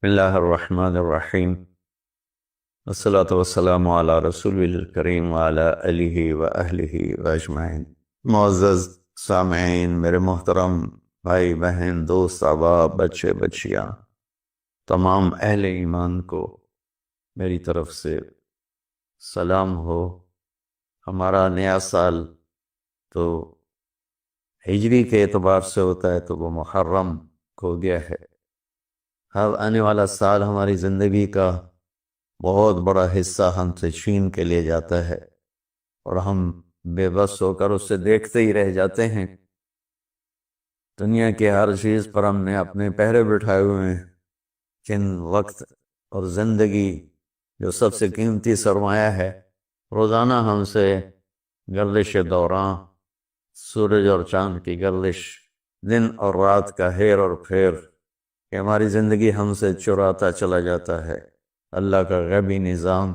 بسم اللہ الرحمن الرحیم والصلاة والسلام علی رسول الکریم وعلی آلہ وأہلہ وأجمعین۔ معزز سامعین، میرے محترم بھائی بہن، دوست، احباب، بچے بچیاں، تمام اہل ایمان کو میری طرف سے سلام ہو۔ ہمارا نیا سال تو ہجری کے اعتبار سے ہوتا ہے تو وہ محرم کو گیا ہے۔ ہر آنے والا سال ہماری زندگی کا بہت بڑا حصہ ہم سے چھین کے لے جاتا ہے اور ہم بے بس ہو کر اسے دیکھتے ہی رہ جاتے ہیں۔ دنیا کی ہر چیز پر ہم نے اپنے پہرے بٹھائے ہوئے ہیں، لیکن وقت اور زندگی جو سب سے قیمتی سرمایہ ہے، روزانہ ہم سے گردش دوران، سورج اور چاند کی گردش، دن اور رات کا ہیر اور پھیر، کہ ہماری زندگی ہم سے چراتا چلا جاتا ہے۔ اللہ کا غیبی نظام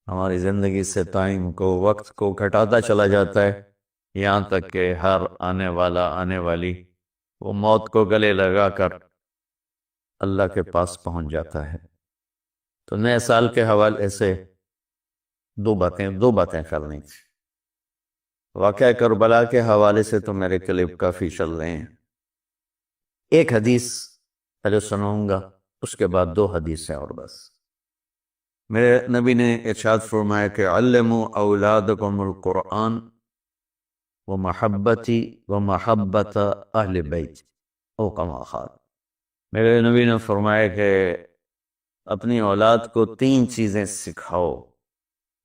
ہماری زندگی سے ٹائم کو، وقت کو گھٹاتا چلا جاتا ہے، یہاں تک کہ ہر آنے والی وہ موت کو گلے لگا کر اللہ کے پاس پہنچ جاتا ہے۔ تو نئے سال کے حوالے سے دو باتیں کرنی تھی۔ واقعہ کربلا کے حوالے سے تو میرے کلپ کافی چل رہے ہیں، ایک حدیث پہلے سناؤں گا، اس کے بعد دو حدیثیں اور بس۔ میرے نبی نے ارشاد فرمایا کہ علموا اولادکم القرآن ومحبتی ومحبت اہل بیت، او کما قال۔ میرے نبی نے فرمایا کہ اپنی اولاد کو تین چیزیں سکھاؤ۔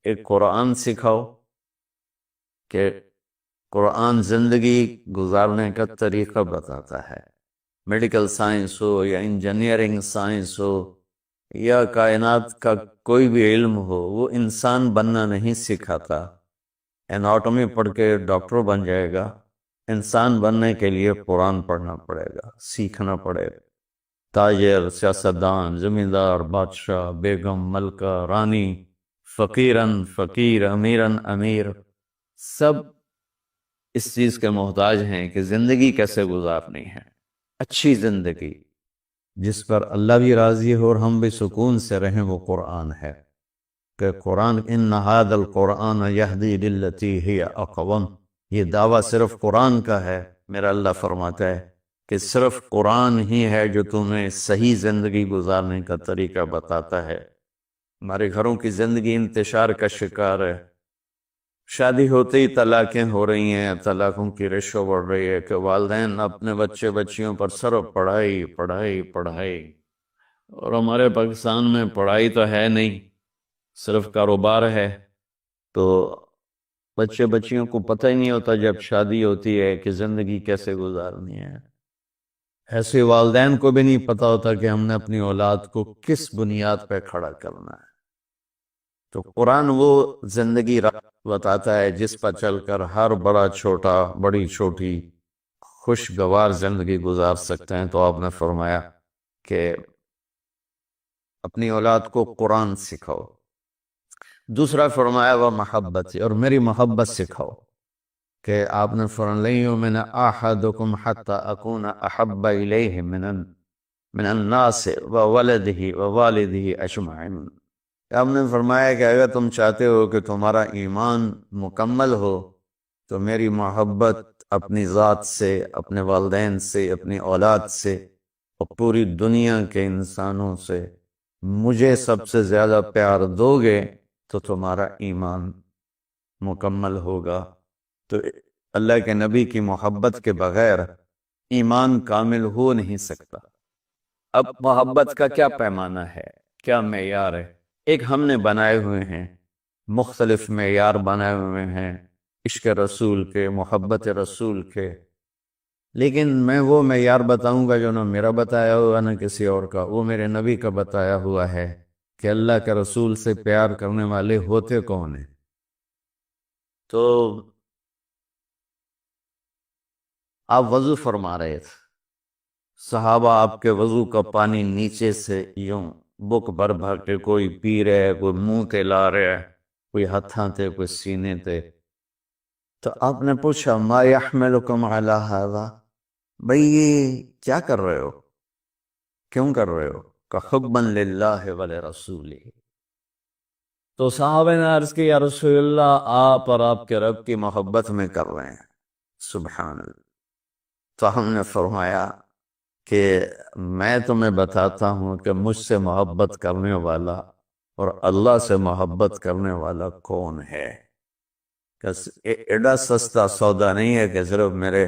ایک قرآن سکھاؤ کہ قرآن زندگی گزارنے کا طریقہ بتاتا ہے۔ میڈیکل سائنس ہو یا انجینئرنگ سائنس ہو یا کائنات کا کوئی بھی علم ہو، وہ انسان بننا نہیں سکھاتا۔ اناٹومی پڑھ کے ڈاکٹر بن جائے گا، انسان بننے کے لیے قرآن پڑھنا پڑے گا، سیکھنا پڑے گا۔ تاجر، سیاستدان، زمیندار، بادشاہ، بیگم، ملکہ، رانی، فقیر، امیرن امیر، سب اس چیز کے محتاج ہیں کہ زندگی کیسے گزارنی ہے، اچھی زندگی جس پر اللہ بھی راضی ہو اور ہم بھی سکون سے رہیں، وہ قرآن ہے۔ کہ قرآن ان ھذا القرآن یہدی للتی ہی اقوم، یہ دعویٰ صرف قرآن کا ہے۔ میرا اللہ فرماتا ہے کہ صرف قرآن ہی ہے جو تمہیں صحیح زندگی گزارنے کا طریقہ بتاتا ہے۔ ہمارے گھروں کی زندگی انتشار کا شکار ہے، شادی ہوتے ہی طلاقیں ہو رہی ہیں، طلاقوں کی ریشو بڑھ رہی ہے کہ والدین اپنے بچیوں پر صرف پڑھائی، اور ہمارے پاکستان میں پڑھائی تو ہے نہیں، صرف کاروبار ہے۔ تو بچیوں کو پتہ ہی نہیں ہوتا جب شادی ہوتی ہے کہ زندگی کیسے گزارنی ہے۔ ایسے والدین کو بھی نہیں پتہ ہوتا کہ ہم نے اپنی اولاد کو کس بنیاد پہ کھڑا کرنا ہے۔ تو قرآن وہ زندگی بتاتا ہے جس پر چل کر ہر بڑا چھوٹا، بڑی چھوٹی خوشگوار زندگی گزار سکتے ہیں۔ تو آپ نے فرمایا کہ اپنی اولاد کو قرآن سکھاؤ۔ دوسرا فرمایا وہ محبت، اور میری محبت سکھاؤ، کہ آپ نے فرمایا لن یؤمن احدکم حتی اکون احب الیہ من الناس وولدہ ووالدہ اجمعین۔ آپ نے فرمایا کہ اگر تم چاہتے ہو کہ تمہارا ایمان مکمل ہو تو میری محبت اپنی ذات سے، اپنے والدین سے، اپنی اولاد سے اور پوری دنیا کے انسانوں سے مجھے سب سے زیادہ پیار دو گے تو تمہارا ایمان مکمل ہوگا۔ تو اللہ کے نبی کی محبت کے بغیر ایمان کامل ہو نہیں سکتا۔ اب محبت کا کیا پیمانہ ہے، کیا معیار ہے؟ ایک ہم نے بنائے ہوئے ہیں، مختلف معیار بنائے ہوئے ہیں عشق رسول کے، محبت رسول کے، لیکن میں وہ معیار بتاؤں گا جو نہ میرا بتایا ہوا نہ کسی اور کا، وہ میرے نبی کا بتایا ہوا ہے کہ اللہ کے رسول سے پیار کرنے والے ہوتے کون ہیں۔ تو آپ وضو فرما رہے تھے، صحابہ آپ کے وضو کا پانی نیچے سے یوں بک بھر بھر کے کوئی پی رہے، کوئی منہ تے لا رہے، کوئی ہتھاں تے، کوئی سینے تے۔ تو آپ نے پوچھا ما یحملکم علی ھذا، بھئی یہ کیا کر رہے ہو، کیوں کر رہے ہو؟ کا حبا للہ ولرسولہ۔ تو صحابہ نے عرض کی یا رسول اللہ آپ اور آپ کے رب کی محبت میں کر رہے ہیں۔ سبحان اللہ۔ تو ہم نے فرمایا کہ میں تمہیں بتاتا ہوں کہ مجھ سے محبت کرنے والا اور اللہ سے محبت کرنے والا کون ہے۔ ایڈا سستا سودا نہیں ہے کہ صرف میرے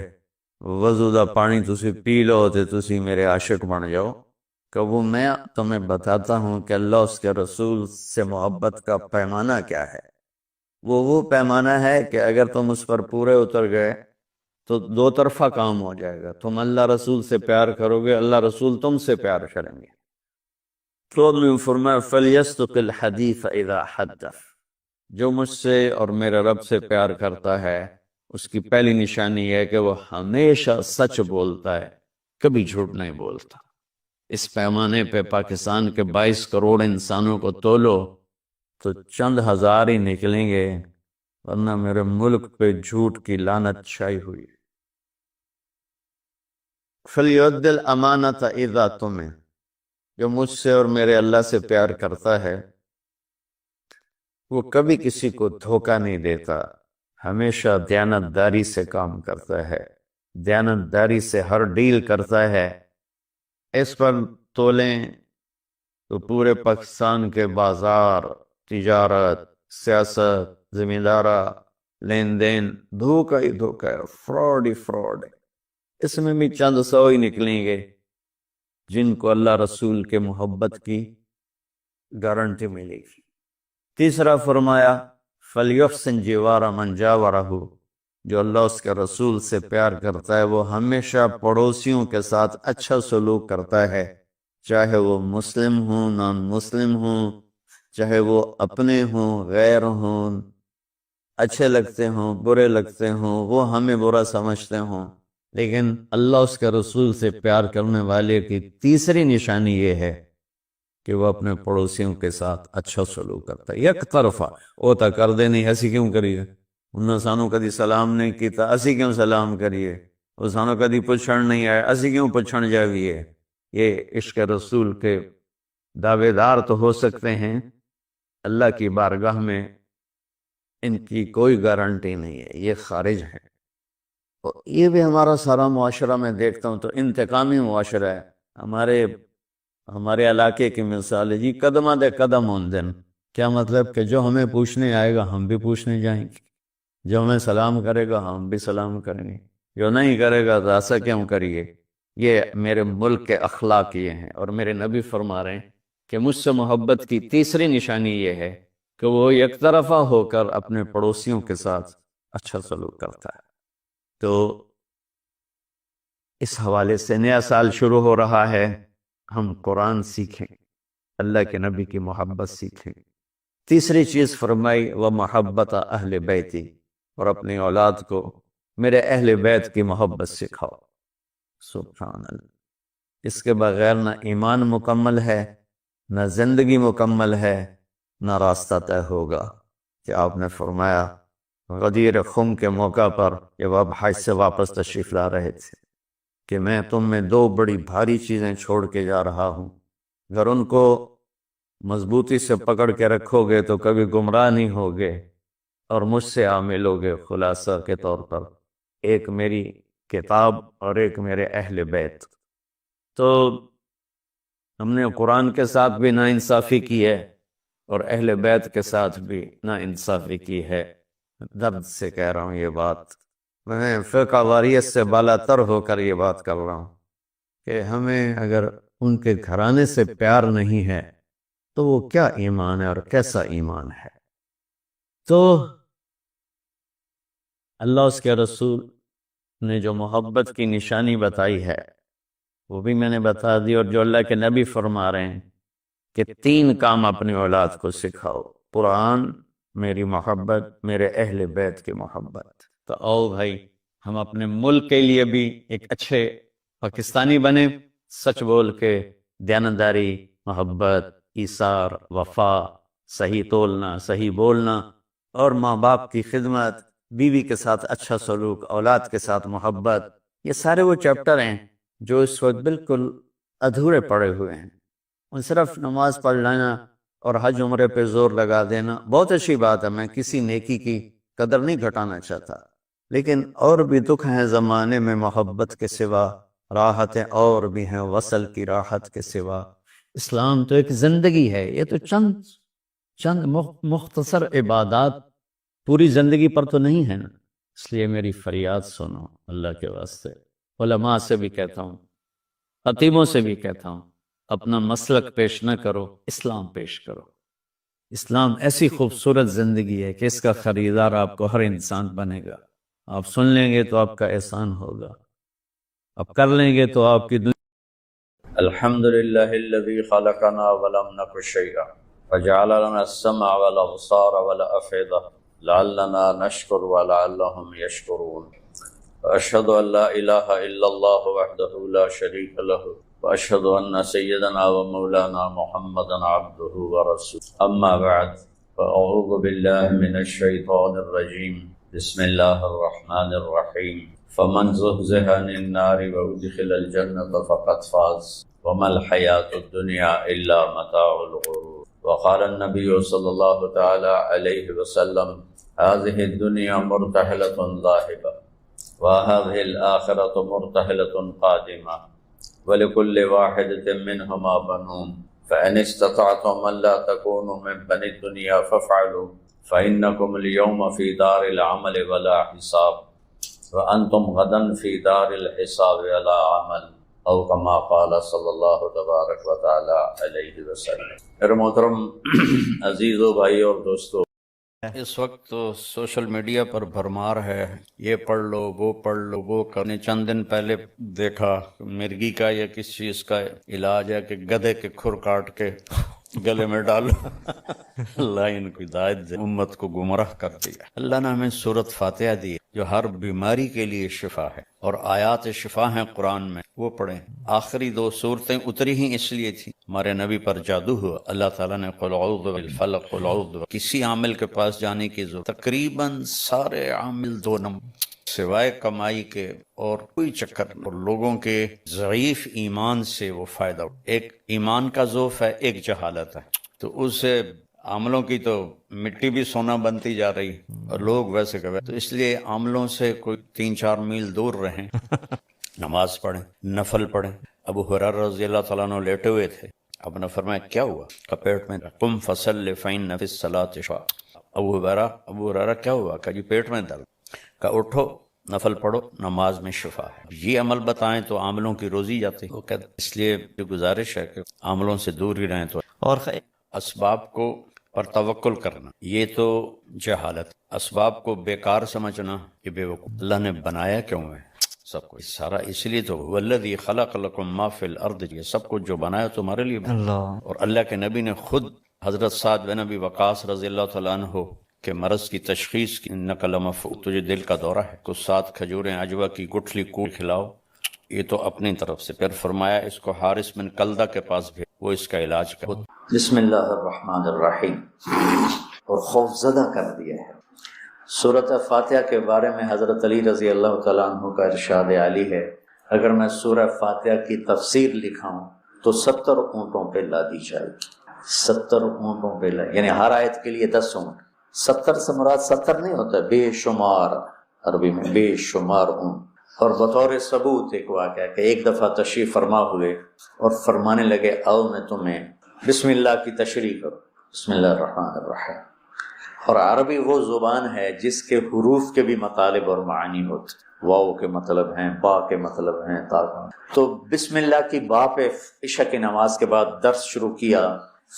وضو دا پانی تسی پی لو تے تسی میرے عاشق بن جاؤ، کہ وہ میں تمہیں بتاتا ہوں کہ اللہ اس کے رسول سے محبت کا پیمانہ کیا ہے۔ وہ پیمانہ ہے کہ اگر تم اس پر پورے اتر گئے تو دو طرفہ کام ہو جائے گا، تم اللہ رسول سے پیار کرو گے، اللہ رسول تم سے پیار کریں گے۔ تو میں فرمایا فَلْيَصْدُقِ الْحَدِيثَ إِذَا حَدَّثَ، جو مجھ سے اور میرے رب سے پیار کرتا ہے اس کی پہلی نشانی ہے کہ وہ ہمیشہ سچ بولتا ہے، کبھی جھوٹ نہیں بولتا۔ اس پیمانے پہ پاکستان کے 22 کروڑ انسانوں کو تولو تو چند ہزار ہی نکلیں گے، ورنہ میرے ملک پہ جھوٹ کی لعنت چھائی ہوئی۔ فَلْيُؤَدِّ الْأَمَانَةَ إِذَا تُؤْمِنَ، جو مجھ سے اور میرے اللہ سے پیار کرتا ہے وہ کبھی کسی کو دھوکہ نہیں دیتا، ہمیشہ دیانتداری سے کام کرتا ہے، دیانتداری سے ہر ڈیل کرتا ہے۔ اس پر تولیں تو پورے پاکستان کے بازار، تجارت، سیاست، زمیندارہ، لین دین دھوکہ ہی دھوکہ ہے، فراڈ ہی فراڈ ہے۔ اس میں بھی چند سو ہی نکلیں گے جن کو اللہ رسول کے محبت کی گارنٹی ملے گی۔ تیسرا فرمایا فَلْيُحْسِنْ جِوَارَ مَنْ جَاوَرَهُ، جو اللہ اس کے رسول سے پیار کرتا ہے وہ ہمیشہ پڑوسیوں کے ساتھ اچھا سلوک کرتا ہے، چاہے وہ مسلم ہوں نان مسلم ہوں، چاہے وہ اپنے ہوں غیر ہوں، اچھے لگتے ہوں برے لگتے ہوں، وہ ہمیں برا سمجھتے ہوں، لیکن اللہ اس کے رسول سے پیار کرنے والے کی تیسری نشانی یہ ہے کہ وہ اپنے پڑوسیوں کے ساتھ اچھا سلوک کرتا ہے۔ یک طرفہ وہ تا کر دے نہیں، ایسی کیوں کریے، انہوں سانوں کدی سلام نہیں کیتا اسی کیوں سلام کریے، وہ سانوں کدی پچھڑ نہیں آئے اسی کیوں پچھڑ جاویے۔ یہ عشق رسول کے دعوے دار تو ہو سکتے ہیں، اللہ کی بارگاہ میں ان کی کوئی گارنٹی نہیں ہے، یہ خارج ہے۔ اور یہ بھی ہمارا سارا معاشرہ میں دیکھتا ہوں تو انتقامی معاشرہ ہے۔ ہمارے علاقے کی مثال ہے جی، قدمہ دے قدم ہون دن، کیا مطلب کہ جو ہمیں پوچھنے آئے گا ہم بھی پوچھنے جائیں گے، جو ہمیں سلام کرے گا ہم بھی سلام کریں گے، جو نہیں کرے گا تو ایسا کیوں کریے۔ یہ میرے ملک کے اخلاق یہ ہیں، اور میرے نبی فرما رہے ہیں کہ مجھ سے محبت کی تیسری نشانی یہ ہے کہ وہ یک طرفہ ہو کر اپنے پڑوسیوں کے ساتھ اچھا سلوک کرتا ہے۔ تو اس حوالے سے نیا سال شروع ہو رہا ہے، ہم قرآن سیکھیں، اللہ کے نبی کی محبت سیکھیں۔ تیسری چیز فرمائی وہ محبت اہل بیتی، اور اپنی اولاد کو میرے اہل بیت کی محبت سکھاؤ۔ سبحان اللہ، اس کے بغیر نہ ایمان مکمل ہے، نہ زندگی مکمل ہے، نہ راستہ طے ہوگا۔ کہ آپ نے فرمایا غدیر خم کے موقع پر جب آپ حج سے واپس تشریف لا رہے تھے کہ میں تم میں دو بڑی بھاری چیزیں چھوڑ کے جا رہا ہوں، اگر ان کو مضبوطی سے پکڑ کے رکھو گے تو کبھی گمراہ نہیں ہوگے اور مجھ سے عامل ہوگے۔ خلاصہ کے طور پر ایک میری کتاب اور ایک میرے اہل بیت۔ تو ہم نے قرآن کے ساتھ بھی ناانصافی کی ہے اور اہل بیت کے ساتھ بھی ناانصافی کی ہے۔ درد سے کہہ رہا ہوں یہ بات، میں فقہ واریت سے بالا تر ہو کر یہ بات کر رہا ہوں کہ ہمیں اگر ان کے گھرانے سے پیار نہیں ہے تو وہ کیا ایمان ہے اور کیسا ایمان ہے۔ تو اللہ اس کے رسول نے جو محبت کی نشانی بتائی ہے وہ بھی میں نے بتا دی، اور جو اللہ کے نبی فرما رہے ہیں کہ 3 کام اپنی اولاد کو سکھاؤ، قرآن، میری محبت، میرے اہل بیت کی محبت۔ تو آؤ بھائی ہم اپنے ملک کے لیے بھی ایک اچھے پاکستانی بنے، سچ بول کے، دیانتداری، محبت، ایثار، وفا، صحیح تولنا، صحیح بولنا، اور ماں باپ کی خدمت، بیوی کے ساتھ اچھا سلوک، اولاد کے ساتھ محبت۔ یہ سارے وہ چیپٹر ہیں جو اس وقت بالکل ادھورے پڑے ہوئے ہیں۔ صرف نماز پڑھ لینا اور حج عمرے پہ زور لگا دینا بہت اچھی بات ہے، میں کسی نیکی کی قدر نہیں گھٹانا چاہتا، لیکن اور بھی دکھ ہیں زمانے میں محبت کے سوا، راحتیں اور بھی ہیں وصل کی راحت کے سوا۔ اسلام تو ایک زندگی ہے، یہ تو چند مختصر عبادات پوری زندگی پر تو نہیں ہے نا۔ اس لیے میری فریاد سنو اللہ کے واسطے، علماء سے بھی کہتا ہوں، خطیبوں سے بھی کہتا ہوں، اپنا مسلک پیش نہ کرو، اسلام پیش کرو۔ اسلام ایسی خوبصورت زندگی ہے کہ اس کا خریدار آپ کو ہر انسان بنے گا۔ آپ سن لیں گے تو آپ کا احسان ہوگا، آپ کر لیں گے تو آپ کی الحمدللہ الذی خلقنا ولم نک شیئا وجعل لنا السمع والابصار والافئدہ لعلنا نشکر ولعلہم یشکرون۔ واشہد ان لا الہ الا اللہ وحدہ لا شریک لہ واشہد ان سیدنا ومولانا محمدا عبدہ ورسولہ، اما بعد فاعوذ باللہ من الشیطان الرجیم، بسم اللہ الرحمن الرحیم۔ فمن زحزح عن النار وادخل الجنة فقد فاز وما الحياة الدنيا إلا متاع الغرور۔ وقال النبي صلى الله تعالى عليه وسلم هذه الدنيا مرتحلة ذاهبة وهذه الآخرة مرتحلة قادمة ولكل واحدة منهما بنون فإن استطعتم ألا تكونوا من بني الدنيا فافعلوا فإنكم اليوم في دار العمل ولا حساب وأنتم غدا في دار الحساب ولا عمل او كما قال صلی اللہ تبارک و تعالی علیہ وسلم۔ میرے محترم عزیزو بھائی اور دوستو، اس وقت تو سوشل میڈیا پر بھرمار ہے، یہ پڑھ لو وہ پڑھ لو وہ کرنے۔ چند دن پہلے دیکھا مرغی کا یا کس چیز کا علاج ہے کہ گدھے کے کھر کاٹ کے گلے میں ڈالو۔ اللہ ان کو ہدایت دے، امت کو گمراہ کر دیا۔ اللہ نے ہمیں سورۃ فاتحہ دی ہے جو ہر بیماری کے لیے شفا ہے، اور آیات شفا ہیں قرآن میں، وہ پڑھیں۔ آخری دو صورتیں اتری ہی اس لیے تھی، ہمارے نبی پر جادو ہوا، اللہ تعالیٰ نے قل اعوذ بالفلق قل اعوذ، کسی عامل کے پاس جانے کی ضرورت، تقریباً سارے عامل 2 نمبر سوائے کمائی کے اور کوئی چکر نہیں، اور لوگوں کے ضعیف ایمان سے وہ فائدہ ہو۔ ایک ایمان کا ضعف ہے، ایک جہالت ہے، تو اس سے عاملوں کی تو مٹی بھی سونا بنتی جا رہی اور لوگ ویسے کہ تو اس لیے عاملوں سے کوئی 3-4 میل دور رہیں، نماز پڑھیں، نفل پڑھیں۔ ابو ہریرہ رضی اللہ تعالیٰ عنہ لیٹے ہوئے تھے، آپ نے فرمایا کیا ہوا؟ کہ پیٹ میں قم فصل فإن فی الصلاۃ شفاء۔ ابو ہریرہ کیا ہوا؟ کہ جی پیٹ میں درد۔ کہ اٹھو نفل پڑھو، نماز میں شفا ہے۔ یہ عمل بتائیں تو عاملوں کی روزی جاتی، وہ کہتے اس لیے گزارش ہے کہ عاملوں سے دور ہی رہیں۔ تو اور اسباب کو پر توکل کرنا یہ تو جہالت، اسباب کو بیکار سمجھنا یہ بیوقوف۔ اللہ نے بنایا کیوں ہے سب کو؟ سارا اس لیے تو والذی خلق لکم ما فی الارض، یہ سب کچھ جو بنایا تمہارے لیے اللہ۔ اور اللہ کے نبی نے خود حضرت سعد بن ابی وقاص رضی اللہ تعالیٰ عنہ کہ مرض کی تشخیص کی، انک لمفعول، تجھے دل کا دورہ ہے، کچھ 7 کھجوریں عجوہ کی گٹھلی کوٹ کھلاؤ، یہ تو اپنی طرف سے۔ پھر فرمایا اس کو حارث بن کلدہ کے پاس بھیج، وہ اس کا علاج کر۔ بسم اللہ الرحمن الرحیم، اور خوف زدہ کر دیا ہے۔ سورۃ فاتحہ کے بارے میں حضرت علی رضی اللہ تعالیٰ عنہ کا ارشاد عالی ہے، اگر میں سورہ فاتحہ کی تفسیر لکھاؤں تو 70 اونٹوں پہ لادی جائے گی، 70 اونٹوں پہ یعنی ہر آیت کے لیے 10 اونٹ۔ 70 سے مراد 70 نہیں ہوتا، بے شمار، عربی میں بے شمار اونٹ۔ اور بطور ثبوت ایک واقعہ کہ ایک دفعہ تشریف فرما ہوئے اور فرمانے لگے آؤ میں تمہیں بسم اللہ کی تشریح کرو، بسم اللہ الرحمن الرحیم۔ اور عربی وہ زبان ہے جس کے حروف کے بھی مطالب اور معنی ہوتے، واو کے مطلب ہیں، با کے مطلب ہیں، تا کا۔ تو بسم اللہ کی با پہ عشاء کی نماز کے بعد درس شروع کیا،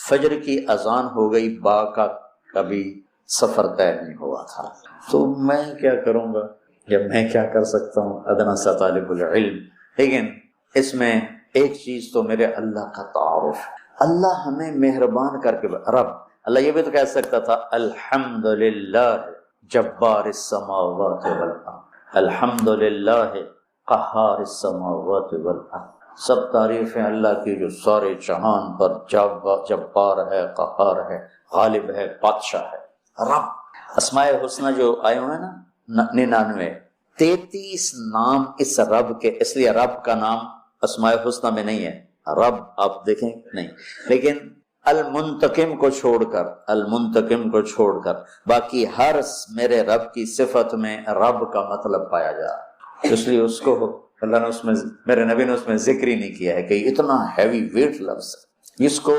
فجر کی اذان ہو گئی، با کا کبھی سفر طے نہیں ہوا تھا، تو میں کیا کروں گا یا میں کیا کر سکتا ہوں، ادنا سا طالب العلم۔ لیکن اس میں ایک چیز تو میرے اللہ کا تعارف، اللہ ہمیں مہربان کر کے رب، اللہ یہ بھی تو کہہ سکتا تھا الحمدللہ جبار السماوات والارض، الحمدللہ قہار السماوات والارض، سب تعریفیں اللہ کی جو سارے جہان پر جبار ہے، قہار ہے، غالب ہے، بادشاہ ہے، رب۔ اسماء الحسنہ جو آئے ہوئے ہیں نا 99، 33 نام اس رب کے، اس لیے رب کا نام اسماء الحسنہ میں نہیں ہے، رب آپ دیکھیں نہیں، لیکن المنتقم کو چھوڑ کر باقی ہر میرے رب کی صفت میں رب کا مطلب پایا جا رہا، اس لیے اس کو اللہ نے اس میں، میرے نبی نے اس میں ذکر ہی نہیں کیا ہے کہ اتنا ہیوی ویٹ لفظ ہے، اس کو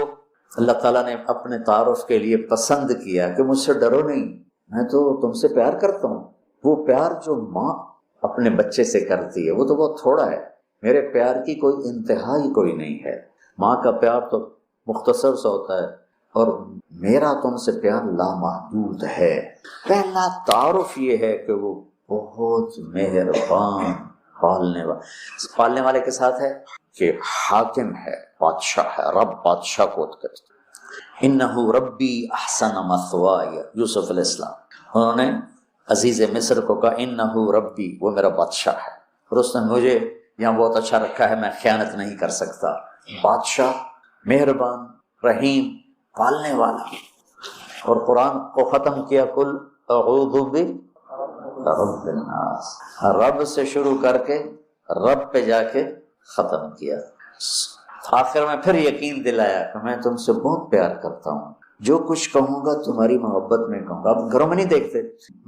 اللہ تعالیٰ نے اپنے تعارف کے لیے پسند کیا کہ مجھ سے ڈرو نہیں، میں تو تم سے پیار کرتا ہوں۔ وہ پیار جو ماں اپنے بچے سے کرتی ہے وہ تو بہت تھوڑا ہے، میرے پیار کی کوئی انتہا ہی کوئی نہیں ہے۔ ماں کا پیار تو مختصر سا ہوتا ہے، اور میرا تم سے پیار لامحدود ہے۔ پہلا تعارف یہ ہے کہ وہ بہت مہربان، پالنے والے کے ساتھ ہے کہ حاکم ہے، بادشاہ ہے، رب بادشاہ کو کہتے۔ انہو ربی احسن مثوایا، یوسف علیہ السلام انہوں نے عزیز مصر کو کہا انہو ربی، وہ میرا بادشاہ ہے، اور اس نے مجھے یہاں بہت اچھا رکھا ہے، میں خیانت نہیں کر سکتا۔ بادشاہ، مہربان، رحیم، پالنے والا۔ اور قرآن کو ختم کیا قل اعوذ برب الناس، رب سے شروع کر کے رب پہ جا کے ختم کیا۔ آخر میں پھر یقین دلایا کہ میں تم سے بہت پیار کرتا ہوں، جو کچھ کہوں گا تمہاری محبت میں کہوں گا۔ آپ گھروں میں نہیں دیکھتے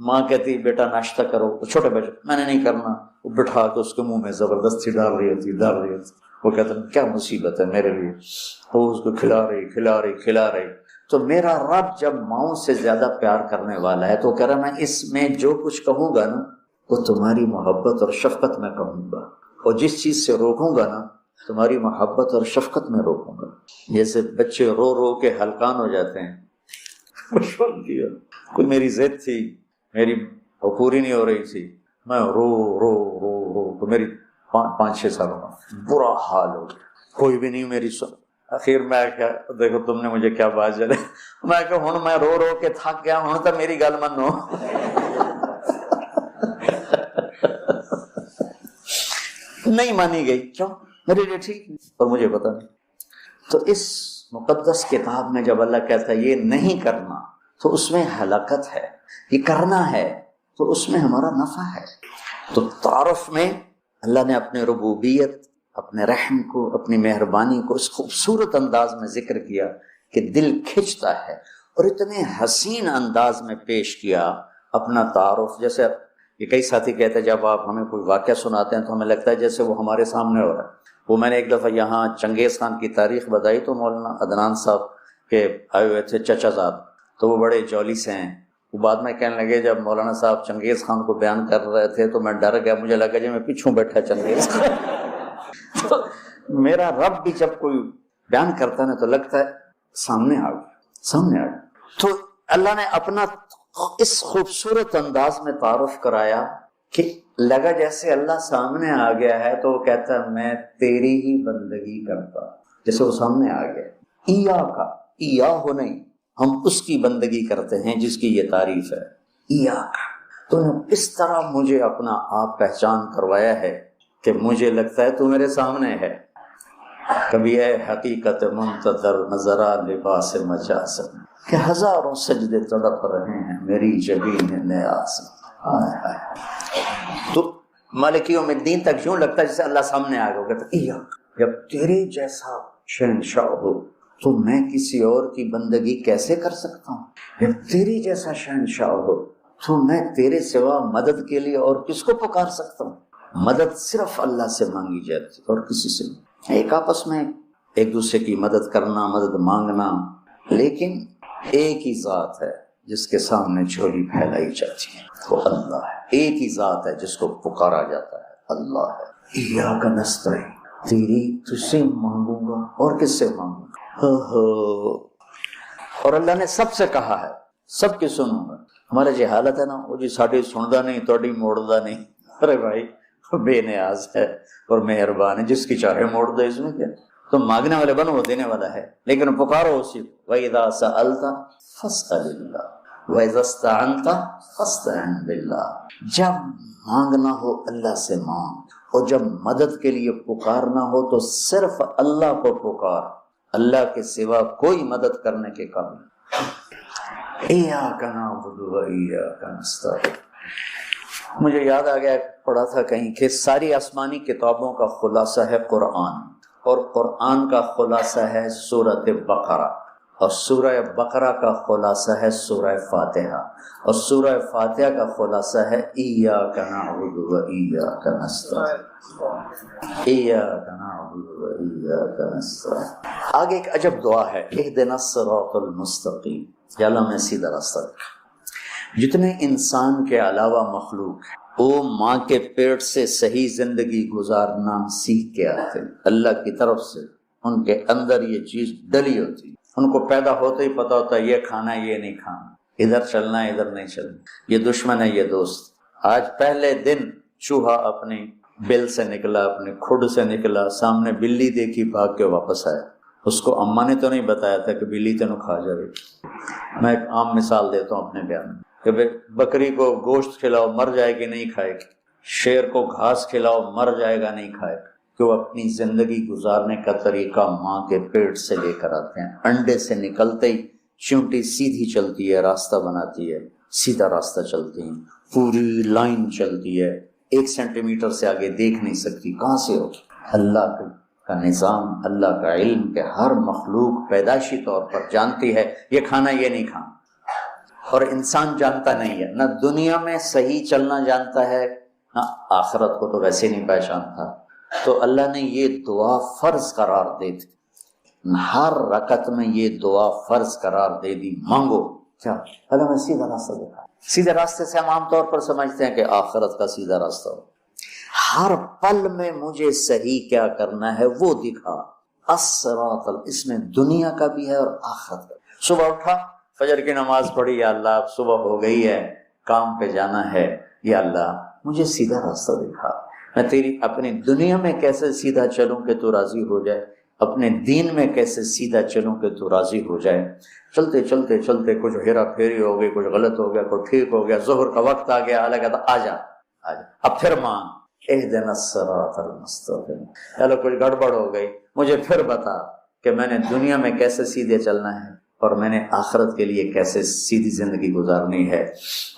ماں کہتی بیٹا ناشتہ کرو، چھوٹے بچے میں نے نہیں کرنا، وہ بٹھا کے اس کے منہ میں زبردستی ڈال رہی ہوتی، وہ کہتا ہے کیا مصیبت ہے میرے لیے، وہ اس کو کھلا رہی۔ تو میرا رب جب ماؤں سے زیادہ پیار کرنے والا ہے تو کہہ رہا میں اس میں جو کچھ کہوں گا نا وہ تمہاری محبت اور شفقت میں کہوں گا، اور جس چیز سے روکوں گا نا تمہاری محبت اور شفقت میں روکوں گا۔ جیسے بچے رو رو کے ہلکان ہو جاتے ہیں، کوئی میری ضد تھی، میری وہ پوری نہیں ہو رہی تھی، میں رو رو رو رو تو میری 5-6 سالوں میں برا حال ہو گیا، کوئی بھی نہیں میری سن۔ اخیر میں کیا، دیکھو تم نے مجھے کیا بات چلے، میں کہ ہوں میں رو رو کے تھک گیا ہوں تو میری گل منو۔ نہیں مانی گئی، کیوں؟ میرے لیے ٹھیک اور مجھے پتا نہیں۔ تو اس مقدس کتاب میں جب اللہ کہتا ہے یہ نہیں کرنا تو اس میں ہلاکت ہے، یہ کرنا ہے تو اس میں ہمارا نفع ہے۔ تو تعارف میں اللہ نے اپنے ربوبیت، اپنے رحم کو، اپنی مہربانی کو اس خوبصورت انداز میں ذکر کیا کہ دل کھنچتا ہے، اور اتنے حسین انداز میں پیش کیا اپنا تعارف۔ جیسے یہ کئی ساتھی کہتے ہیں جب آپ ہمیں کوئی واقعہ سناتے ہیں تو ہمیں لگتا ہے جیسے وہ ہمارے سامنے ہو رہا ہے۔ وہ میں نے ایک دفعہ یہاں چنگیز خان کی تاریخ بتائی تو مولانا عدنان صاحب کے آئے ہوئے تھے چچا زاد، تو وہ بڑے جولی سے ہیں۔ وہ بعد میں کہنے لگے جب مولانا صاحب چنگیز خان کو بیان کر رہے تھے تو میں ڈر گیا، مجھے لگا جی میں پیچھوں بیٹھا چنگیز خان۔ تو میرا رب بھی جب کوئی بیان کرتا ہے تو لگتا ہے سامنے آ گیا۔ تو اللہ نے اپنا اس خوبصورت انداز میں تعارف کرایا کہ لگا جیسے اللہ سامنے آ گیا ہے تو وہ کہتا ہے میں تیری ہی بندگی کرتا، جیسے وہ سامنے آ گیا۔ ایا ہو نہیں، ہم اس کی بندگی کرتے ہیں جس کی یہ تعریف ہے، ایا کا۔ تو اس طرح مجھے اپنا آپ پہچان کروایا ہے کہ مجھے لگتا ہے تو میرے سامنے ہے۔ کبھی اے حقیقت منتظر نظرا لباس مجاز کہ ہزاروں سجدے تڑپ رہے ہیں میری جبین نیاز۔ تو مالک یوم الدین تک یوں لگتا ہے جیسے اللہ سامنے آ گیا، کہتا ہے جب تیرے جیسا شہنشاہ ہو تو میں کسی اور کی بندگی کیسے کر سکتا ہوں؟ جب تیری جیسا شہنشاہ ہو تو میں تیرے سوا مدد کے لیے اور کس کو پکار سکتا ہوں؟ مدد صرف اللہ سے مانگی جاتی اور کسی سے نہیں۔ ایک آپس میں ایک دوسرے کی مدد کرنا، مدد مانگنا، لیکن ایک ہی ذات ہے جس کے سامنے جھولی پھیلائی جاتی ہے، وہ اللہ ہے۔ ایک ہی ذات ہے جس کو پکارا جاتا ہے، اللہ ہے۔ ایاک نستعین، تیری تجھ سے مانگوں گا اور کس سے مانگوں گا؟ اور اللہ نے سب سے کہا ہے سب کی سنوں گا۔ ہمارا جو حالت ہے نا وہ جی ساڑی سندا نہیں توڑی موڑدا نہیں۔ ارے بھائی بے نیاز ہے اور مہربان ہے، جس کی چاہے موڑ دے، اس میں کیا؟ تم مانگنے والے بنو، وہ دینے والا ہے، لیکن پکارو اسی کو۔ وَإِذَا سَأَلْتَ فَاسْأَلِ اللَّهَ وَإِذَا اسْتَعَنْتَ فَاسْتَعِنْ بِاللَّهِ۔ جب مانگنا ہو اللہ سے مانگ، اور جب مدد کے لیے پکارنا ہو تو صرف اللہ کو پکار، اللہ کے سوا کوئی مدد کرنے کے قابل۔ إِيَّاكَ نَعْبُدُ وَإِيَّاكَ نَسْتَعِينُ۔ مجھے یاد آ گیا، پڑھا تھا کہیں کہ ساری آسمانی کتابوں کا خلاصہ ہے قرآن، اور قرآن کا خلاصہ ہے سورۃ بقرہ، اور سورہ بقرہ کا خلاصہ ہے سورہ فاتحہ، اور سورہ فاتحہ کا خلاصہ ہے ایاک نعبد و ایاک نستعین، ایاک نعبد و ایاک نستعین۔ آگے ایک عجب دعا ہے، اہدنا الصراط المستقیم، یا اللہ میں سیدھا راستہ دکھا۔ جتنے انسان کے علاوہ مخلوق ہے وہ ماں کے پیٹ سے صحیح زندگی گزارنا سیکھ کے آتے ہیں، اللہ کی طرف سے ان کے اندر یہ چیز ڈلی ہوتی ہے، ان کو پیدا ہوتے ہی پتا ہوتا ہے یہ کھانا ہے یہ نہیں کھانا، ادھر چلنا ہے ادھر نہیں چلنا، یہ دشمن ہے یہ دوست۔ آج پہلے دن چوہا اپنی بل سے نکلا، اپنے کھڈ سے نکلا، سامنے بلی دیکھی بھاگ کے واپس آیا، اس کو اماں نے تو نہیں بتایا تھا کہ بلی تینوں کھا جائے۔ میں ایک عام مثال دیتا ہوں اپنے بیان میں کہ بکری کو گوشت کھلاؤ مر جائے گی نہیں کھائے گی، شیر کو گھاس کھلاؤ مر جائے گا نہیں کھائے گا، کہ وہ اپنی زندگی گزارنے کا طریقہ ماں کے پیٹ سے لے کر آتے ہیں۔ انڈے سے نکلتے ہی چونٹی سیدھی چلتی ہے، راستہ بناتی ہے، سیدھا راستہ چلتی ہیں، پوری لائن چلتی ہے، 1 سینٹی میٹر سے آگے دیکھ نہیں سکتی، کہاں سے ہو؟ اللہ کا نظام، اللہ کا علم کہ ہر مخلوق پیدائشی طور پر جانتی ہے یہ کھانا یہ نہیں کھانا، اور انسان جانتا نہیں ہے، نہ دنیا میں صحیح چلنا جانتا ہے نہ آخرت کو تو ویسے نہیں پہچانتا۔ تو اللہ نے یہ دعا فرض قرار دے دی، ہر رکعت میں یہ دعا فرض قرار دے دی، مانگو کیا؟ اللہ میں سیدھا راستہ دکھا۔ سیدھے راستے سے ہم عام طور پر سمجھتے ہیں کہ آخرت کا سیدھا راستہ ہو، ہر پل میں مجھے صحیح کیا کرنا ہے وہ دکھا، الصراط، اس میں دنیا کا بھی ہے اور آخرت کا بھی۔ صبح اٹھا، فجر کی نماز پڑھی، یا اللہ اب صبح ہو گئی ہے، کام پہ جانا ہے، یا اللہ مجھے سیدھا راستہ دکھا، میں تیری اپنی دنیا میں کیسے سیدھا چلوں کہ تو راضی ہو جائے، اپنے دین میں کیسے سیدھا چلوں کہ تو راضی ہو جائے۔ چلتے چلتے چلتے کچھ ہیرا پھیری ہو گئی، کچھ غلط ہو گیا، کچھ ٹھیک ہو گیا، ظہر کا وقت آ گیا، اللہ کہتا آ جا آ جا، اب پھر مانگ، اہدنا الصراط المستقیم، چلو کچھ گڑبڑ ہو گئی، مجھے پھر بتا کہ میں نے دنیا میں کیسے سیدھے چلنا ہے اور میں نے آخرت کے لیے کیسے سیدھی زندگی گزارنی ہے،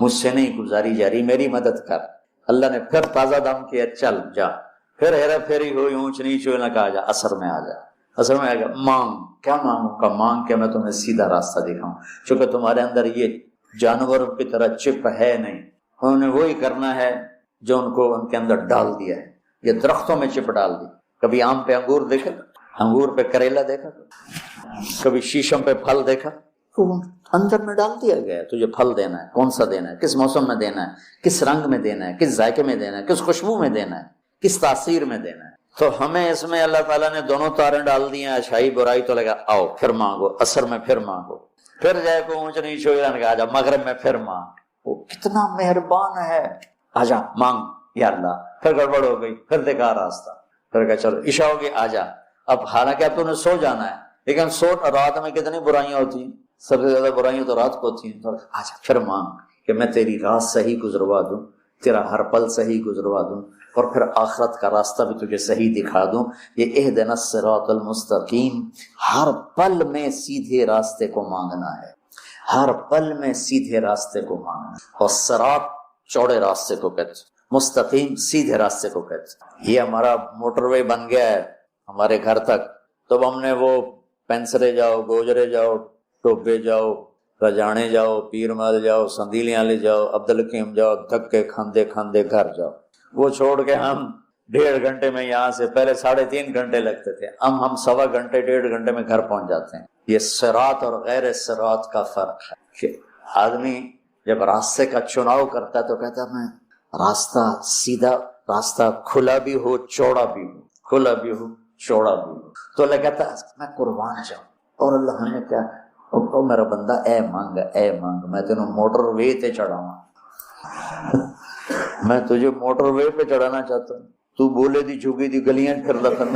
مجھ سے نہیں گزاری جا رہی، میری مدد کر۔ اللہ نے پھر تازہ دم کیا، چل جا، پھر ہیرا پھیری ہوئی، اونچ نیچ ہوئی، نہ کہا جا عصر میں آ جا، عصر میں آ گیا، مانگ، کیا مانگوں کا؟ مانگ کے میں تمہیں سیدھا راستہ دکھاؤں، چونکہ تمہارے اندر یہ جانوروں کی طرح چپ ہے نہیں، انہوں نے وہی کرنا ہے جو ان کو ان کے اندر ڈال دیا ہے، یہ درختوں میں چپ ڈال دی۔ کبھی آم پہ انگور دیکھا، انگور پہ کریلا دیکھا، کبھی شیشم پہ پھل دیکھا، اندر میں ڈال دیا گیا ہے، تجھے پھل دینا ہے، کون سا دینا ہے، کس موسم میں دینا ہے، کس رنگ میں دینا ہے، کس ذائقے میں دینا ہے، کس خوشبو میں دینا ہے، کس تاثیر میں دینا ہے۔ تو ہمیں اس میں اللہ تعالیٰ نے دونوں تاریں ڈال دی ہیں، اچھائی برائی، تو لگا آؤ پھر مانگو، عصر میں پھر مانگو، پھر جائے کو اونچ نیچ ہو جانے کا آ جا، مغرب میں پھر مانگ، وہ کتنا مہربان ہے، آ جا مانگ یا اللہ، پھر گڑبڑ ہو گئی، پھر دیکھا راستہ، پھر کہا چلو عشاء ہوگی آ جا، اب حالانکہ اب تو نے سو جانا ہے، لیکن سو رات میں کتنی برائیاں ہوتی ہیں، سب سے زیادہ برائیاں تو رات کو ہوتی ہیں، تو آجا پھر مانگ کہ میں تیری رات صحیح گزروا دوں، تیرا ہر پل صحیح گزروا دوں، اور پھر آخرت کا راستہ بھی تجھے صحیح دکھا دوں۔ یہ اہدنا الصراط المستقیم، ہر پل میں سیدھے راستے کو مانگنا ہے، ہر پل میں سیدھے راستے کو مانگنا ہے، اور صراط چوڑے راستے کو کہتے، مستقیم سیدھے راستے کو کہتے۔ یہ ہمارا موٹر وے بن گیا ہے ہمارے گھر تک، تو ہم نے وہ پینسرے جاؤ، گوجرے جاؤ، ٹوبے جاؤ، رجانے جاؤ، پیر مال جاؤ، سندیلیاں لے جاؤ، عبدالحکیم جاؤ، دھکے کھاندے کھاندے گھر جاؤ، وہ چھوڑ کے ہم 1.5 گھنٹے میں یہاں سے، پہلے 3.5 گھنٹے لگتے تھے، ہم 1.25 گھنٹے 1.5 گھنٹے میں گھر پہنچ جاتے ہیں۔ یہ صراط اور غیر صراط کا فرق ہے کہ آدمی جب راستے کا چناؤ کرتا ہے تو کہتا ہے میں راستہ سیدھا، راستہ کھلا بھی ہو چوڑا بھی ہو، کھلا بھی ہو چوڑا بھی ہو، تو اللہ کہتا ہے میں قربان جاؤں، اور اللہ ہمیں کیا، او میرا بندہ اے مانگ، اے مانگ، میں تینوں موٹر وے تے چڑھاؤں، میں تجھے موٹر وے پہ چڑھانا چاہتا ہوں، تو بولے دی جھگی دی گلیاں پھر لتن